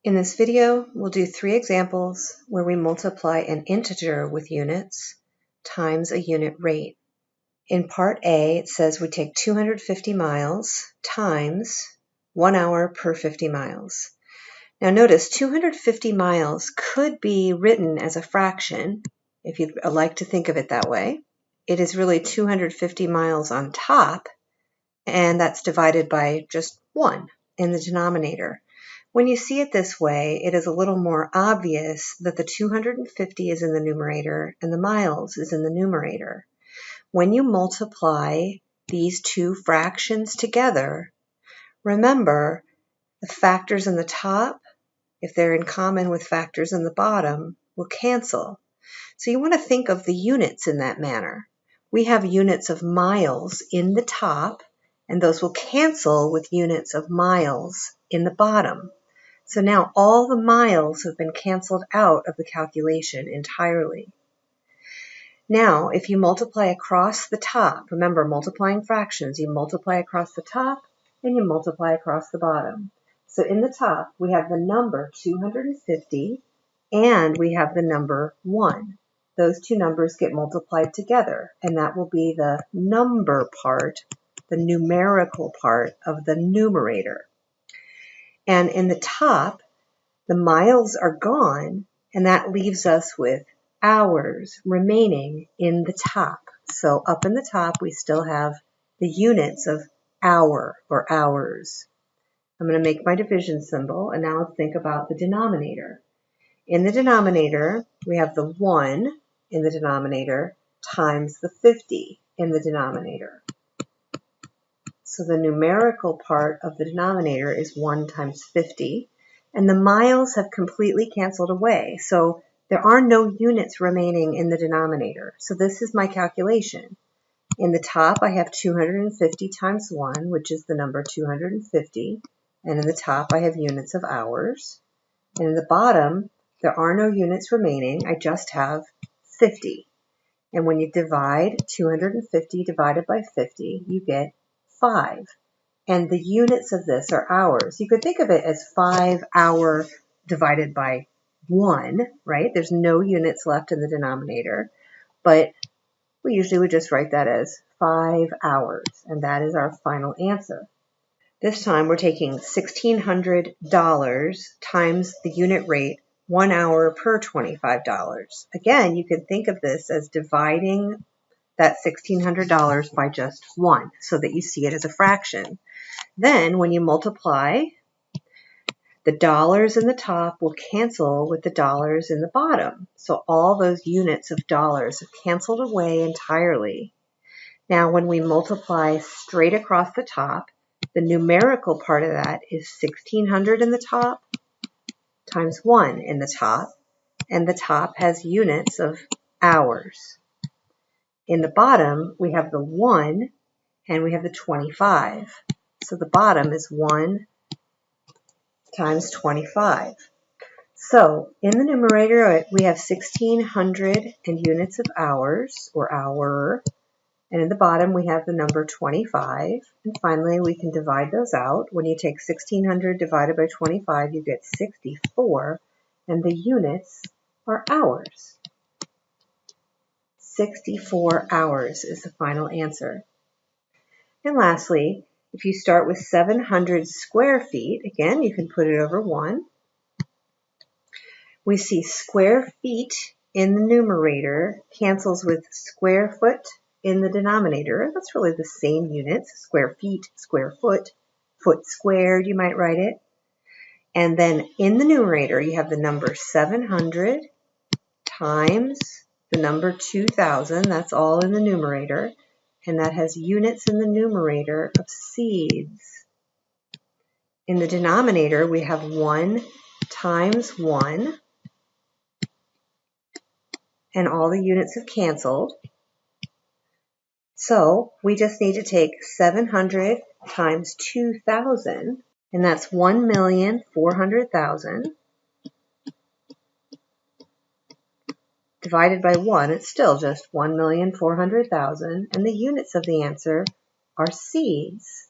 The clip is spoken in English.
In this video, we'll do 3 examples where we multiply an integer with units times a unit rate. In part A, it says we take 250 miles times 1 hour per 50 miles. Now notice 250 miles could be written as a fraction, if you'd like to think of it that way. It is really 250 miles on top, and that's divided by just 1 in the denominator. When you see it this way, it is a little more obvious that the 250 is in the numerator and the miles is in the numerator. When you multiply these two fractions together, remember the factors in the top, if they're in common with factors in the bottom, will cancel. So you want to think of the units in that manner. We have units of miles in the top, and those will cancel with units of miles in the bottom. So now all the miles have been canceled out of the calculation entirely. Now, if you multiply across the top, remember multiplying fractions, you multiply across the top and you multiply across the bottom. So in the top, we have the number 250 and we have the number 1. Those two numbers get multiplied together, and that will be the number part, the numerical part of the numerator. And in the top, the miles are gone, and that leaves us with hours remaining in the top. So up in the top, we still have the units of hour or hours. I'm going to make my division symbol, and now let's think about the denominator. In the denominator, we have the 1 in the denominator times the 50 in the denominator. So the numerical part of the denominator is 1 times 50, and the miles have completely canceled away. So there are no units remaining in the denominator. So this is my calculation. In the top, I have 250 times 1, which is the number 250. And in the top, I have units of hours. And in the bottom, there are no units remaining. I just have 50. And when you divide 250 divided by 50, you get 5. And the units of this are hours. You could think of it as 5 hour divided by 1, right? There's no units left in the denominator, but we usually would just write that as 5 hours, and that is our final answer. This time we're taking $1,600 times the unit rate, 1 hour per $25. Again, you can think of this as dividing that $1,600 by just 1 so that you see it as a fraction. Then when you multiply, the dollars in the top will cancel with the dollars in the bottom. So all those units of dollars have canceled away entirely. Now when we multiply straight across the top, the numerical part of that is 1,600 in the top times 1 in the top, and the top has units of hours. In the bottom, we have the 1 and we have the 25. So the bottom is 1 times 25. So in the numerator, we have 1,600 and units of hours, or hour. And in the bottom, we have the number 25. And finally, we can divide those out. When you take 1,600 divided by 25, you get 64. And the units are hours. 64 hours is the final answer. And lastly, if you start with 700 square feet, again, you can put it over 1. We see square feet in the numerator cancels with square foot in the denominator. That's really the same units, square feet, square foot, foot squared, you might write it. And then in the numerator, you have the number 700 times the number 2,000. That's all in the numerator. And that has units in the numerator of seeds. In the denominator, we have 1 times 1, and all the units have canceled. So we just need to take 700 times 2,000, and that's 1,400,000. Divided by 1, it's still just 1,400,000, and the units of the answer are seeds.